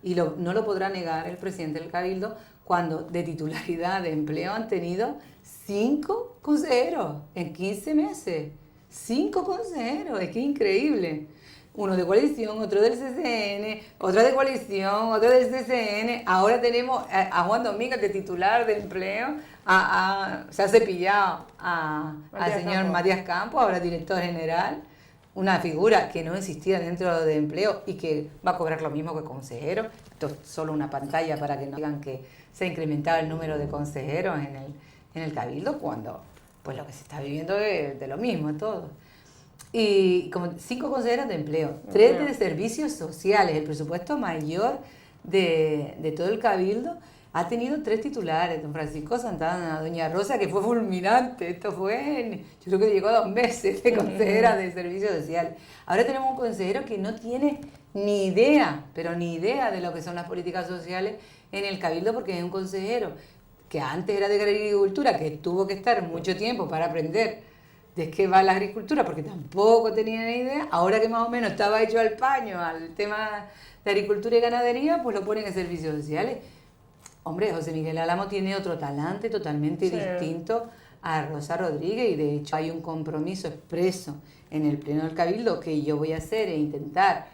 y no lo podrá negar el presidente del Cabildo cuando de titularidad de empleo han tenido 5 consejeros en 15 meses. 5 consejeros, es que es increíble. Uno de coalición, otro del CCN, otro de coalición, otro del CCN. Ahora tenemos a Juan Domínguez de titular de empleo, se ha cepillado al señor Matías Campos, ahora director general, una figura que no existía dentro de empleo y que va a cobrar lo mismo que consejero. Esto es solo una pantalla para que no digan que se ha incrementado el número de consejeros en el Cabildo, cuando pues lo que se está viviendo es de lo mismo todo. Y como 5 consejeros de empleo, 3 de servicios sociales, el presupuesto mayor de todo el Cabildo ha tenido 3 titulares, don Francisco Santana, doña Rosa, que fue fulminante, esto fue, yo creo que llegó a 2 meses de consejera de servicios sociales. Ahora tenemos un consejero que no tiene ni idea, pero ni idea de lo que son las políticas sociales en el Cabildo, porque es un consejero que antes era de agricultura, que tuvo que estar mucho tiempo para aprender de qué va la agricultura, porque tampoco tenía ni idea. Ahora que más o menos estaba hecho al paño al tema de agricultura y ganadería, pues lo ponen en servicios sociales. Hombre, José Miguel Álamo tiene otro talante totalmente distinto a Rosa Rodríguez, y de hecho hay un compromiso expreso en el Pleno del Cabildo que yo voy a hacer e intentar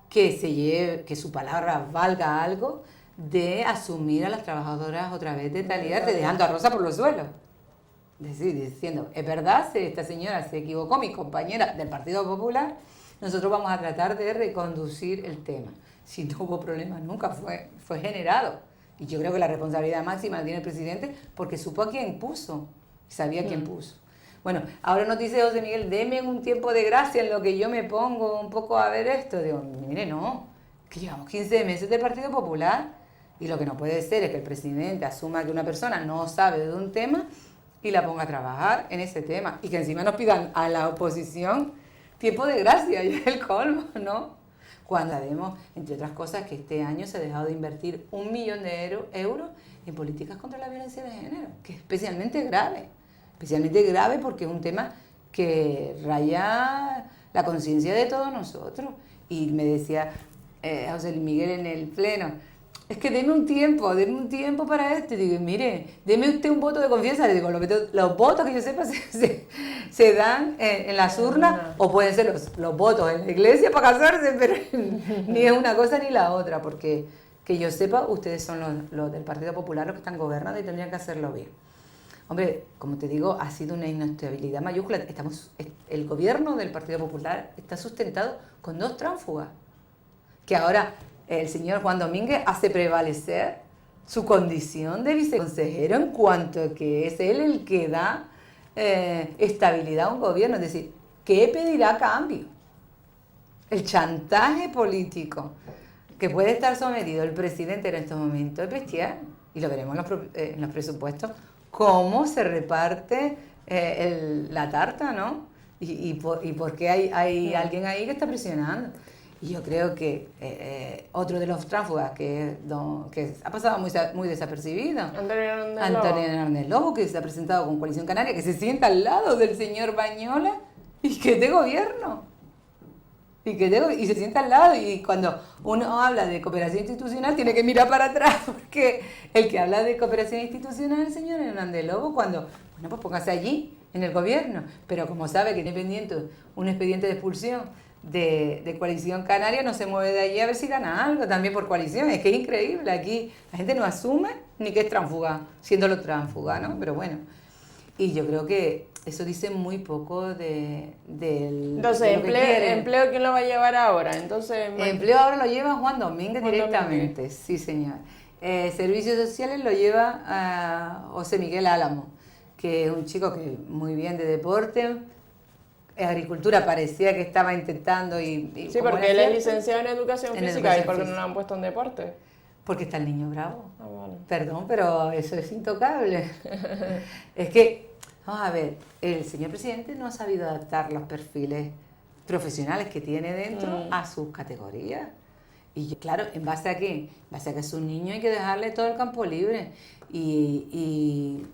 que su palabra valga algo, de asumir a las trabajadoras otra vez de Taliarte, dejando a Rosa por los suelos. Diciendo, es verdad, esta señora se equivocó, mi compañera del Partido Popular, nosotros vamos a tratar de reconducir el tema. Si no hubo problemas nunca, fue generado. Y yo creo que la responsabilidad máxima la tiene el presidente porque supo a quién puso, sabía quién puso. Bueno, ahora nos dice José Miguel, deme un tiempo de gracia en lo que yo me pongo un poco a ver esto. Digo, mire, no, que llevamos 15 meses del Partido Popular y lo que no puede ser es que el presidente asuma que una persona no sabe de un tema y la ponga a trabajar en ese tema, y que encima nos pidan a la oposición tiempo de gracia, y es el colmo, ¿no? Cuando sabemos, entre otras cosas, que este año se ha dejado de invertir 1 millón de euros en políticas contra la violencia de género, que es especialmente grave porque es un tema que raya la conciencia de todos nosotros. Y me decía José Miguel en el Pleno, es que deme un tiempo para esto. Y digo, mire, deme usted un voto de confianza. Le digo, los votos que yo sepa se dan en las urnas, o pueden ser los votos en la iglesia para casarse, pero ni es una cosa ni la otra, porque que yo sepa, ustedes son los del Partido Popular los que están gobernando y tendrían que hacerlo bien. Hombre, como te digo, ha sido una inestabilidad mayúscula. El gobierno del Partido Popular está sustentado con 2 tránsfugas, que ahora el señor Juan Domínguez hace prevalecer su condición de viceconsejero en cuanto a que es él el que da estabilidad a un gobierno. Es decir, ¿qué pedirá a cambio? El chantaje político que puede estar sometido el presidente en estos momentos es bestial. Y lo veremos en los presupuestos, cómo se reparte la tarta, ¿no? Y por qué hay alguien ahí que está presionando. Y yo creo que otro de los tránsfugas que ha pasado muy desapercibido, Antonio Hernández Lobo, que se ha presentado con Coalición Canaria, que se sienta al lado del señor Bañola y que es de gobierno. Y se sienta al lado, y cuando uno habla de cooperación institucional tiene que mirar para atrás, porque el que habla de cooperación institucional es el señor Hernández Lobo, pues póngase allí, en el gobierno. Pero como sabe que tiene pendiente un expediente de expulsión de Coalición Canaria no se mueve de allí a ver si gana algo también por coalición. Es que es increíble, aquí la gente no asume ni que es tránsfuga, siéndolo tránsfuga, ¿no? Pero bueno, y yo creo que eso dice muy poco Entonces, de lo que quiere. ¿empleo quién lo va a llevar ahora? Entonces, Empleo ahora lo lleva Juan Domínguez directamente, Domínguez. sí señor. Servicios sociales lo lleva José Miguel Álamo, que es un chico que muy bien de deporte. Agricultura parecía que estaba intentando sí, porque él es licenciado en educación física y porque no lo han puesto en deporte. Porque está el niño bravo. Ah, vale. Perdón, pero eso es intocable. Es que, vamos a ver, el señor presidente no ha sabido adaptar los perfiles profesionales que tiene dentro a sus categorías. Y claro, ¿en base a qué? En base a que es un niño, hay que dejarle todo el campo libre. Y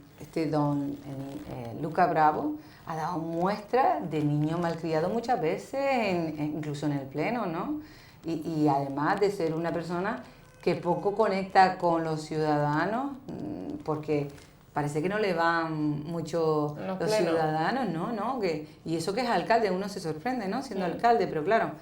Luca Bravo ha dado muestra de niño malcriado muchas veces, incluso en el pleno, ¿no? Y además de ser una persona que poco conecta con los ciudadanos, porque parece que no le van mucho los ciudadanos, ¿no? Y eso que es alcalde, uno se sorprende, ¿no? Siendo alcalde, pero claro,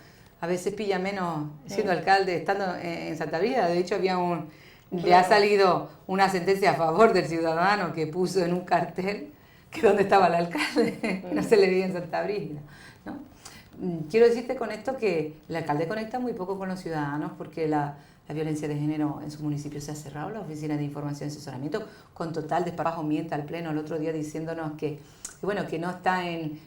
a veces pilla menos siendo alcalde estando en Santa Brígida. De hecho, le ha salido una sentencia a favor del ciudadano que puso en un cartel que dónde estaba el alcalde, no se le veía en Santa Brígida, ¿no? Quiero decirte con esto que el alcalde conecta muy poco con los ciudadanos porque la violencia de género en su municipio se ha cerrado, la oficina de información y asesoramiento, con total desparpajo miente al pleno el otro día diciéndonos que no está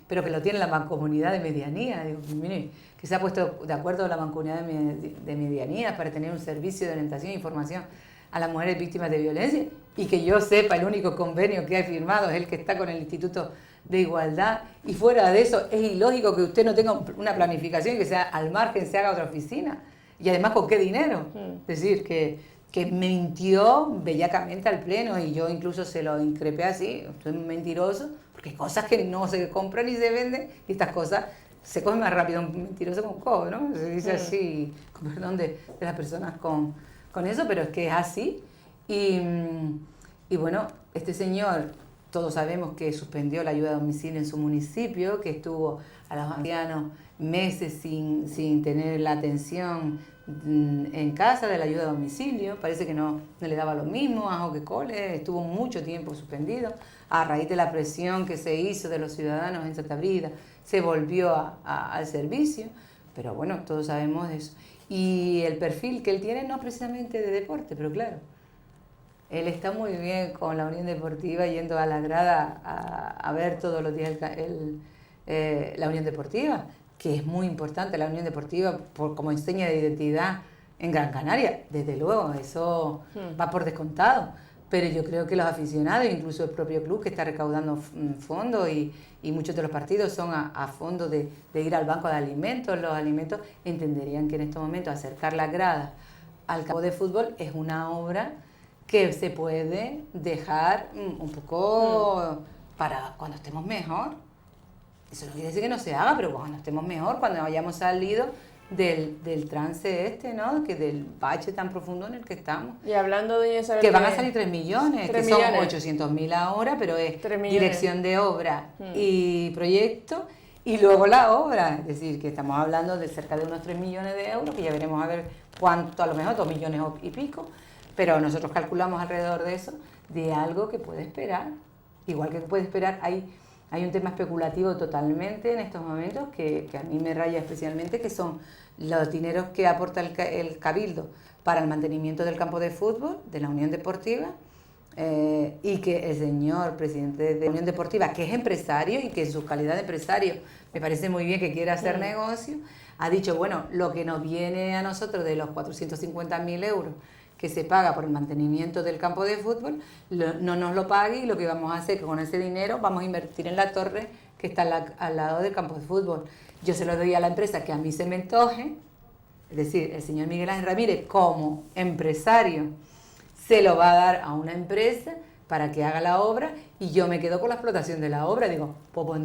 pero que lo tiene la mancomunidad de medianía. Digo, mire, que se ha puesto de acuerdo la mancomunidad de medianía para tener un servicio de orientación e información a las mujeres víctimas de violencia, y que yo sepa, el único convenio que ha firmado es el que está con el Instituto de Igualdad, y fuera de eso es ilógico que usted no tenga una planificación y que sea al margen, se haga otra oficina, y además con qué dinero. Es decir, que mintió bellacamente al pleno, y yo incluso se lo increpé así, usted es mentiroso, porque hay cosas que no se compran ni se venden, y estas cosas se cogen más rápido un mentiroso con cojo, ¿no? Se dice así, con perdón de las personas con eso, pero es que es así. Y bueno, este señor, todos sabemos que suspendió la ayuda a domicilio en su municipio, que estuvo a los ancianos meses sin tener la atención en casa de la ayuda a domicilio. Parece que no le daba lo mismo a Joque Cole, estuvo mucho tiempo suspendido. A raíz de la presión que se hizo de los ciudadanos en Santa Brígida, se volvió al servicio, pero bueno, todos sabemos de eso. Y el perfil que él tiene no es precisamente de deporte, pero claro, él está muy bien con la Unión Deportiva, yendo a la grada a ver todos los días la Unión Deportiva, que es muy importante la Unión Deportiva como seña de identidad en Gran Canaria. Desde luego, eso va por descontado. Pero yo creo que los aficionados, incluso el propio club que está recaudando fondos, y muchos de los partidos son a fondo de ir al banco de alimentos, los alimentos, entenderían que en estos momentos acercar las gradas al campo de fútbol es una obra que se puede dejar un poco para cuando estemos mejor. Eso no quiere decir que no se haga, pero cuando estemos mejor, cuando hayamos salido del trance ¿no? Que del bache tan profundo en el que estamos. Y hablando de Isabel, que van a salir 3 millones, 3 que son millones. 800.000 ahora, pero es 3 millones. dirección de obra y proyecto, y luego la obra. Es decir, que estamos hablando de cerca de unos 3 millones de euros, que ya veremos a ver cuánto, a lo mejor 2 millones y pico, pero nosotros calculamos alrededor de eso, de algo que puede esperar. Igual que puede esperar, hay un tema especulativo totalmente en estos momentos que a mí me raya especialmente, que son los dineros que aporta el Cabildo para el mantenimiento del campo de fútbol de la Unión Deportiva, y que el señor presidente de la Unión Deportiva, que es empresario y que en su calidad de empresario me parece muy bien que quiera hacer negocio, ha dicho, bueno, lo que nos viene a nosotros de los 450.000 euros que se paga por el mantenimiento del campo de fútbol, no nos lo pague, y lo que vamos a hacer con ese dinero vamos a invertir en la torre que está al lado del campo de fútbol. Yo se lo doy a la empresa que a mí se me antoje, es decir, el señor Miguel Ángel Ramírez como empresario se lo va a dar a una empresa para que haga la obra, y yo me quedo con la explotación de la obra. Digo, pues,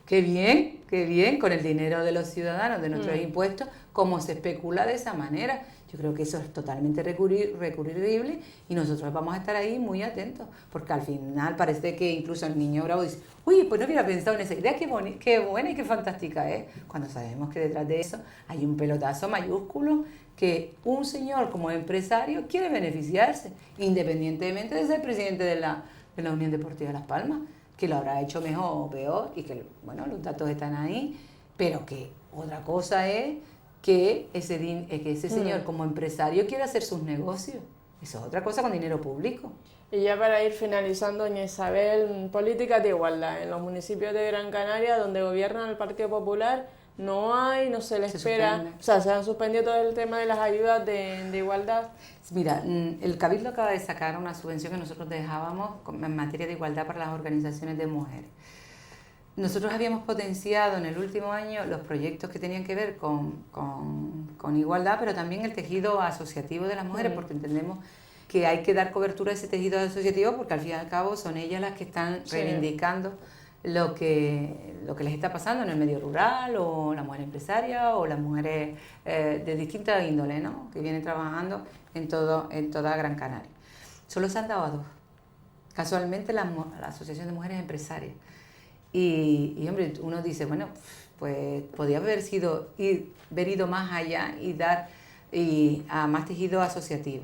qué bien, con el dinero de los ciudadanos, de nuestros impuestos, cómo se especula de esa manera. Yo creo que eso es totalmente recurrible y nosotros vamos a estar ahí muy atentos, porque al final parece que incluso el niño bravo dice, uy, pues no hubiera pensado en esa idea, qué buena y qué fantástica es, cuando sabemos que detrás de eso hay un pelotazo mayúsculo que un señor como empresario quiere beneficiarse, independientemente de ser presidente de la Unión Deportiva Las Palmas, que lo habrá hecho mejor o peor y que, bueno, los datos están ahí, pero que otra cosa es que ese señor como empresario quiere hacer sus negocios. Eso es otra cosa con dinero público. Y ya para ir finalizando, doña Isabel, políticas de igualdad. En los municipios de Gran Canaria, donde gobierna el Partido Popular, no se le espera, o sea, se han suspendido todo el tema de las ayudas de igualdad. Mira, el Cabildo acaba de sacar una subvención que nosotros dejábamos en materia de igualdad para las organizaciones de mujeres. Nosotros habíamos potenciado en el último año los proyectos que tenían que ver con igualdad, pero también el tejido asociativo de las mujeres, porque entendemos que hay que dar cobertura a ese tejido asociativo, porque al fin y al cabo son ellas las que están reivindicando lo que les está pasando en el medio rural, o la mujer empresaria, o las mujeres de distintas índoles, ¿no?, que vienen trabajando en toda Gran Canaria. Solo se han dado a dos. Casualmente la Asociación de Mujeres Empresarias. Y hombre, uno dice, bueno, pues podía haber ido más allá y dar a más tejido asociativo.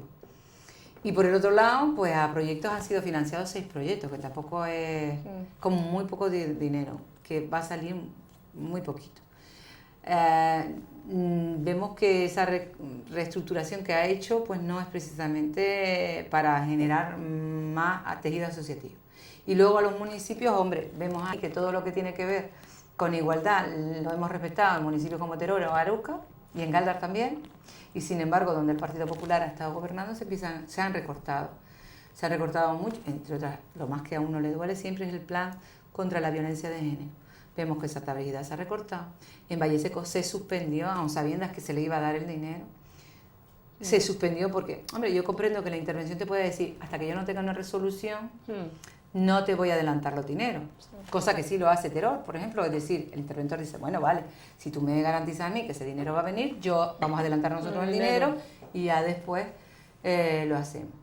Y por el otro lado, pues a proyectos han sido financiados 6 proyectos, que tampoco es como muy poco dinero, que va a salir muy poquito. Vemos que esa reestructuración que ha hecho pues no es precisamente para generar más tejido asociativo. Y luego a los municipios, hombre, vemos ahí que todo lo que tiene que ver con igualdad lo hemos respetado en municipios como Teruel o Arouca y en Galdar también. Y sin embargo, donde el Partido Popular ha estado gobernando, se han recortado. Se ha recortado mucho, entre otras, lo más que a uno le duele siempre es el plan contra la violencia de género. Vemos que esa estabilidad se ha recortado. En Valle Seco se suspendió, aun sabiendas que se le iba a dar el dinero. Se suspendió porque, hombre, yo comprendo que la intervención te puede decir, hasta que yo no tenga una resolución, no te voy a adelantar los dineros. Cosa que sí lo hace Terol, por ejemplo, es decir, el interventor dice, bueno, vale, si tú me garantizas a mí que ese dinero va a venir, vamos a adelantar nosotros el dinero y ya después lo hacemos.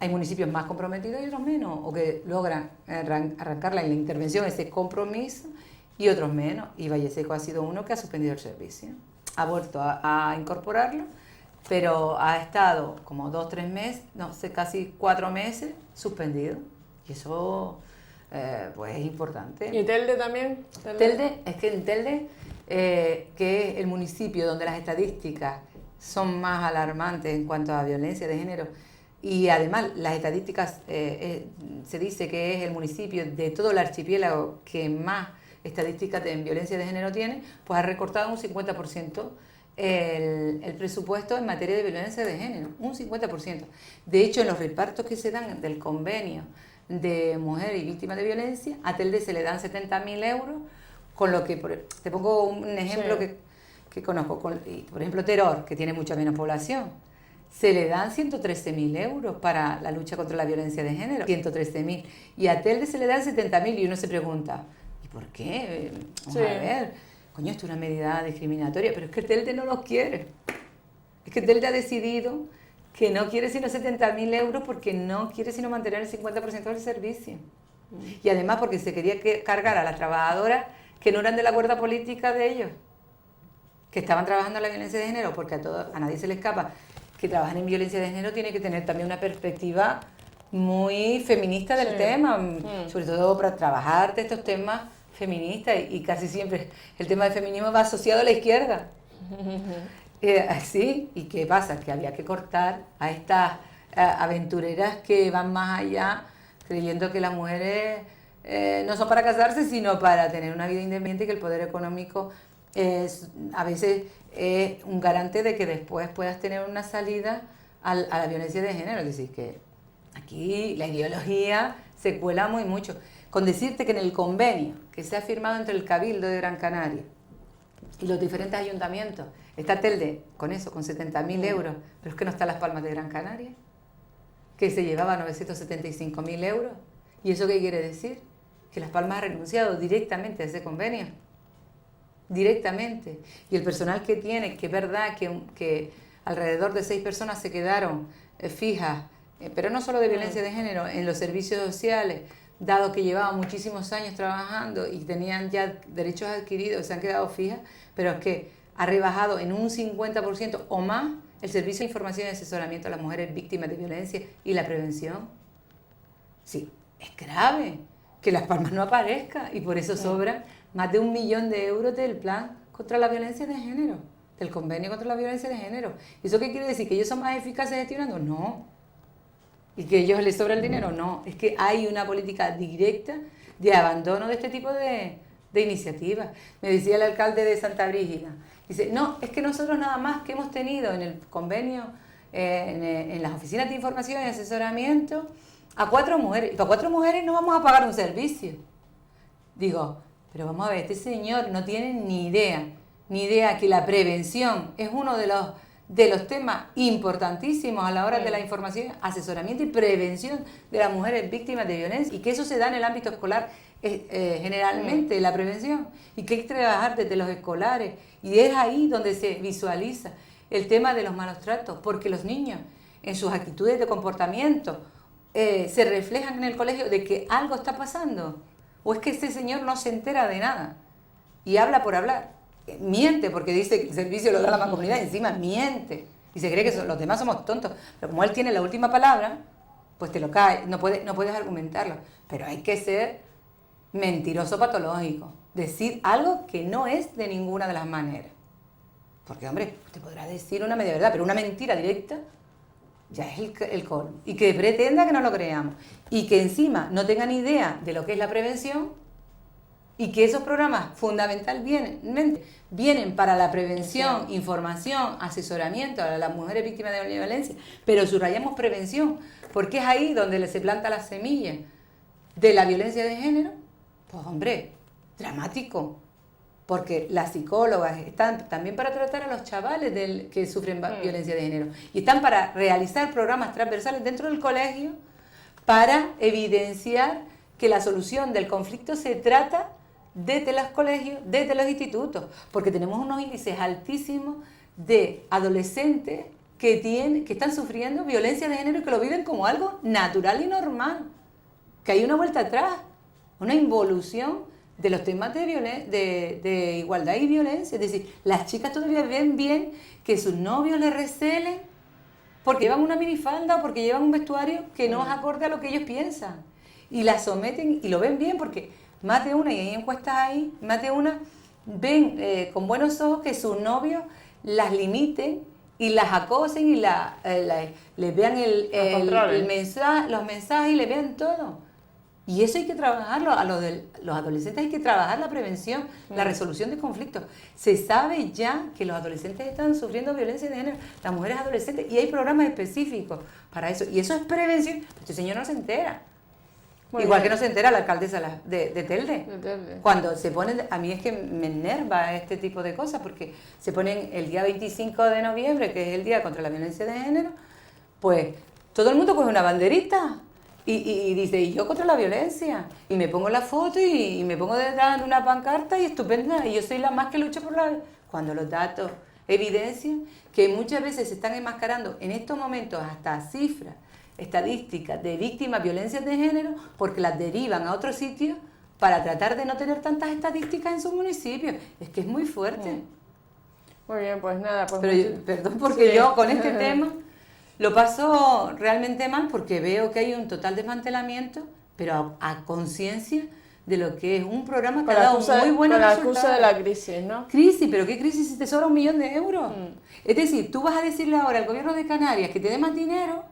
Hay municipios más comprometidos y otros menos, o que logran arrancarla en la intervención, ese compromiso, y otros menos. Y Valle Seco ha sido uno que ha suspendido el servicio. Ha vuelto a incorporarlo, pero ha estado como 2 o 3 meses, no sé, casi 4 meses suspendido. Y eso pues es importante. ¿Y Telde también? Telde, es que en Telde, que es el municipio donde las estadísticas son más alarmantes en cuanto a violencia de género, y además las estadísticas, se dice que es el municipio de todo el archipiélago que más estadísticas en violencia de género tiene, pues ha recortado un 50% el presupuesto en materia de violencia de género, un 50%. De hecho, en los repartos que se dan del convenio de mujeres y víctimas de violencia, a Telde se le dan 70.000 euros, con lo que, te pongo un ejemplo que conozco, por ejemplo Teror, que tiene mucha menos población, se le dan 113.000 euros para la lucha contra la violencia de género, 113.000, y a Telde se le dan 70.000, y uno se pregunta, ¿y por qué? Vamos a ver, coño, esto es una medida discriminatoria, pero es que Telde no los quiere, es que Telde ha decidido que no quiere sino 70.000 euros porque no quiere sino mantener el 50% del servicio. Y además porque se quería cargar a las trabajadoras que no eran de la cuerda política de ellos, que estaban trabajando en la violencia de género, porque a nadie se le escapa que trabajar en violencia de género tiene que tener también una perspectiva muy feminista del tema, sobre todo para trabajar de estos temas feministas, y casi siempre el tema del feminismo va asociado a la izquierda. Así, ¿y qué pasa? Que había que cortar a estas aventureras que van más allá, creyendo que las mujeres no son para casarse, sino para tener una vida independiente, y que el poder económico a veces es un garante de que después puedas tener una salida a la violencia de género. Es decir, que aquí la ideología se cuela muy mucho. Con decirte que en el convenio que se ha firmado entre el Cabildo de Gran Canaria y los diferentes ayuntamientos, está Telde con eso, con 70.000 euros, pero es que no está Las Palmas de Gran Canaria, que se llevaba 975.000 euros. ¿Y eso qué quiere decir? Que Las Palmas ha renunciado directamente a ese convenio. Directamente. Y el personal que tiene, que es verdad que alrededor de 6 personas se quedaron fijas, pero no solo de violencia de género, en los servicios sociales, dado que llevaban muchísimos años trabajando y tenían ya derechos adquiridos, se han quedado fijas, pero es que ha rebajado en un 50% o más el servicio de información y asesoramiento a las mujeres víctimas de violencia y la prevención. Sí, es grave que Las Palmas no aparezca y por eso sobran más de 1 millón de euros del plan contra la violencia de género, del convenio contra la violencia de género. ¿Y eso qué quiere decir? ¿Que ellos son más eficaces gestionando? No. ¿Y que a ellos les sobra el dinero? No. Es que hay una política directa de abandono de este tipo de iniciativas. Me decía el alcalde de Santa Brígida, dice, no, es que nosotros nada más que hemos tenido en el convenio, en las oficinas de información y asesoramiento, a 4 mujeres. Y para 4 mujeres no vamos a pagar un servicio. Digo, pero vamos a ver, este señor no tiene ni idea que la prevención es uno de los temas importantísimos a la hora de la información, asesoramiento y prevención de las mujeres víctimas de violencia, y que eso se da en el ámbito escolar generalmente, la prevención, y que hay que trabajar desde los escolares, y es ahí donde se visualiza el tema de los malos tratos, porque los niños en sus actitudes de comportamiento se reflejan en el colegio de que algo está pasando, o es que este señor no se entera de nada y habla por hablar, miente porque dice que el servicio lo da la mancomunidad y encima miente y se cree que los demás somos tontos, pero como él tiene la última palabra, pues te lo cae, no puedes argumentarlo, pero hay que ser mentiroso patológico, decir algo que no es de ninguna de las maneras, porque hombre, usted podrá decir una media verdad, pero una mentira directa ya es el colmo, y que pretenda que no lo creamos, y que encima no tengan idea de lo que es la prevención, y que esos programas fundamental vienen para la prevención, información, asesoramiento a las mujeres víctimas de violencia, pero subrayamos prevención, porque es ahí donde se planta la semilla de la violencia de género. Pues hombre, dramático, porque las psicólogas están también para tratar a los chavales que sufren violencia de género, y están para realizar programas transversales dentro del colegio para evidenciar que la solución del conflicto se trata desde los colegios, desde los institutos, porque tenemos unos índices altísimos de adolescentes que están sufriendo violencia de género y que lo viven como algo natural y normal, que hay una vuelta atrás, una involución de los temas de igualdad y violencia. Es decir, las chicas todavía ven bien que sus novios les recelen porque llevan una minifalda o porque llevan un vestuario que no es acorde a lo que ellos piensan, y las someten y lo ven bien porque más de una, y hay encuestas ahí, más de una ven con buenos ojos que sus novios las limiten y las acosen y les vean los mensajes y les vean todo. Y eso hay que trabajarlo, a los adolescentes hay que trabajar la prevención, la resolución de conflictos. Se sabe ya que los adolescentes están sufriendo violencia de género, las mujeres adolescentes, y hay programas específicos para eso. Y eso es prevención. Este señor no se entera. Igual que no se entera la alcaldesa de Telde. Cuando se ponen, a mí es que me enerva este tipo de cosas, porque se ponen el día 25 de noviembre, que es el día contra la violencia de género, pues todo el mundo coge una banderita y dice, y yo contra la violencia, y me pongo la foto y me pongo detrás de una pancarta y estupenda, y yo soy la más que lucha por cuando los datos evidencian que muchas veces se están enmascarando en estos momentos hasta cifras estadísticas de víctimas de violencia de género, porque las derivan a otros sitios para tratar de no tener tantas estadísticas en sus municipios. Es que es muy fuerte. Muy bien, pues nada. Pues perdón, porque yo con este tema lo paso realmente mal, porque veo que hay un total desmantelamiento, pero a conciencia de lo que es un programa que ha dado muy buenos resultados. Con la excusa de la crisis, ¿no? Crisis, pero ¿qué crisis si te sobra 1 millón de euros? Es decir, tú vas a decirle ahora al gobierno de Canarias que te dé más dinero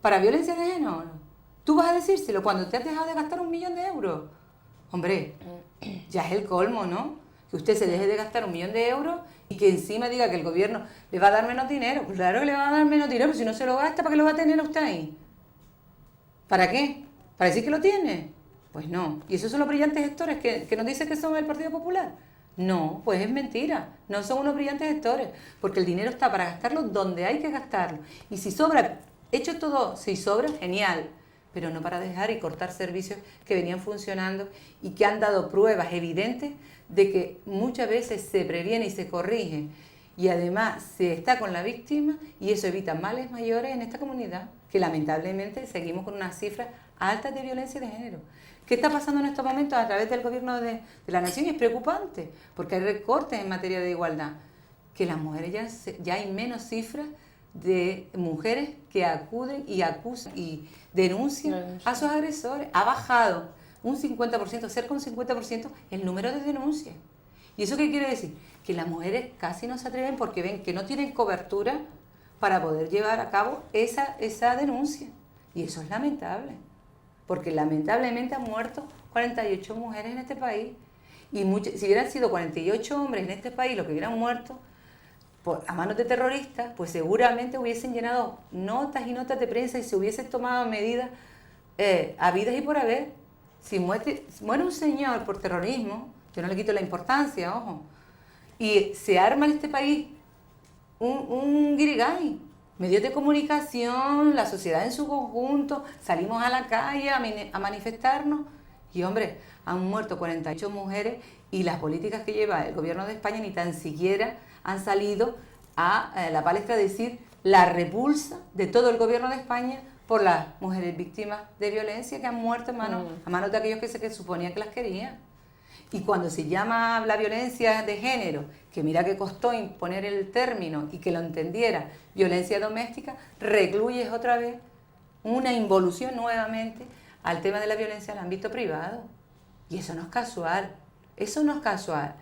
para violencia de género. Tú vas a decírselo cuando te has dejado de gastar 1 millón de euros. Hombre, ya es el colmo, ¿no? Que usted se deje de gastar 1 millón de euros y que encima diga que el gobierno le va a dar menos dinero. Pues claro que le va a dar menos dinero, pero si no se lo gasta, ¿para qué lo va a tener usted ahí? ¿Para qué? ¿Para decir que lo tiene? Pues no. ¿Y esos son los brillantes gestores que nos dicen que son el Partido Popular? No, pues es mentira. No son unos brillantes gestores, porque el dinero está para gastarlo donde hay que gastarlo. Y si sobra, hecho todo, si sobra, genial, pero no para dejar y cortar servicios que venían funcionando y que han dado pruebas evidentes de que muchas veces se previene y se corrige. y además se está con la víctima y eso evita males mayores en esta comunidad, que lamentablemente seguimos con unas cifras altas de violencia de género. ¿Qué está pasando en estos momentos a través del gobierno de la nación? Y es preocupante, porque hay recortes en materia de igualdad, que las mujeres ya hay menos cifras de mujeres que acuden y acusan y denuncian a sus agresores. Ha bajado un 50%, cerca de un 50% el número de denuncias. ¿Y eso qué quiere decir? Que las mujeres casi no se atreven porque ven que no tienen cobertura para poder llevar a cabo esa denuncia. Y eso es lamentable, porque lamentablemente han muerto 48 mujeres en este país. Y si hubieran sido 48 hombres en este país los que hubieran muerto a manos de terroristas, pues seguramente hubiesen llenado notas y notas de prensa y se hubiesen tomado medidas habidas y por haber. Si muere un señor por terrorismo, yo no le quito la importancia, ojo, y se arma en este país un guirigay, medios de comunicación, la sociedad en su conjunto, salimos a la calle a manifestarnos y hombre, han muerto 48 mujeres y las políticas que lleva el gobierno de España ni tan siquiera han salido a la palestra a decir la repulsa de todo el gobierno de España por las mujeres víctimas de violencia que han muerto a manos de aquellos que se suponía que las querían. Y cuando se llama la violencia de género, que mira que costó imponer el término y que lo entendiera, violencia doméstica, recluyes otra vez una involución nuevamente al tema de la violencia en el ámbito privado. Y eso no es casual, eso no es casual.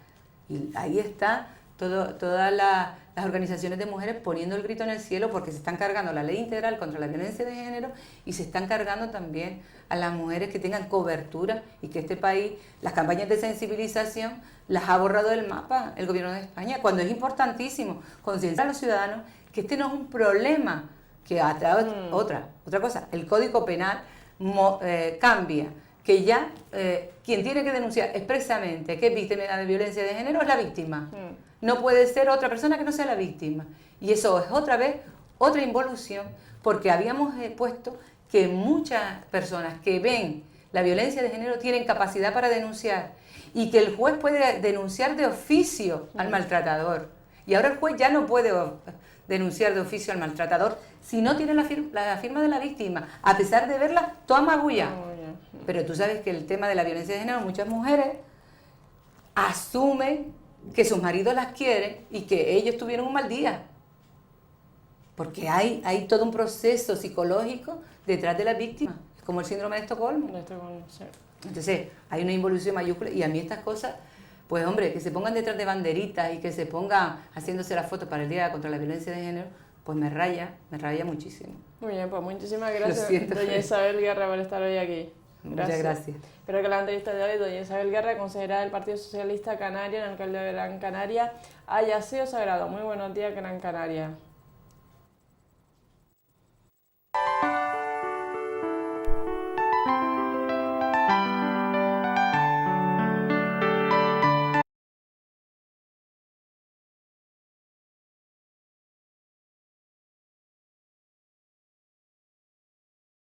Y ahí está todas las organizaciones de mujeres poniendo el grito en el cielo porque se están cargando la ley integral contra la violencia de género y se están cargando también a las mujeres que tengan cobertura y que este país, las campañas de sensibilización las ha borrado del mapa el gobierno de España, cuando es importantísimo concienciar a los ciudadanos que este no es un problema que ha traído otra cosa. El Código Penal cambia, que ya quien tiene que denunciar expresamente que es víctima de violencia de género es la víctima. No puede ser otra persona que no sea la víctima. Y eso es otra vez otra involución, porque habíamos puesto que muchas personas que ven la violencia de género tienen capacidad para denunciar y que el juez puede denunciar de oficio al maltratador. Y ahora el juez ya no puede denunciar de oficio al maltratador si no tiene la firma de la víctima, a pesar de verla toda magulla. Pero tú sabes que el tema de la violencia de género, muchas mujeres asumen que sus maridos las quieren y que ellos tuvieron un mal día. Porque hay todo un proceso psicológico detrás de la víctima. Es como el síndrome de Estocolmo. Sí. Entonces, hay una involución mayúscula y a mí estas cosas, pues hombre, que se pongan detrás de banderitas y que se pongan haciéndose las fotos para el Día contra la Violencia de Género, pues me raya muchísimo. Muy bien, pues muchísimas gracias, siento, doña Isabel Guerra, por estar hoy aquí. Muchas gracias. Espero que la entrevista de hoy, doña Isabel Guerra, consejera del Partido Socialista Canario, en alcalde de Gran Canaria, haya sido sagrado. Muy buenos días, Gran Canaria.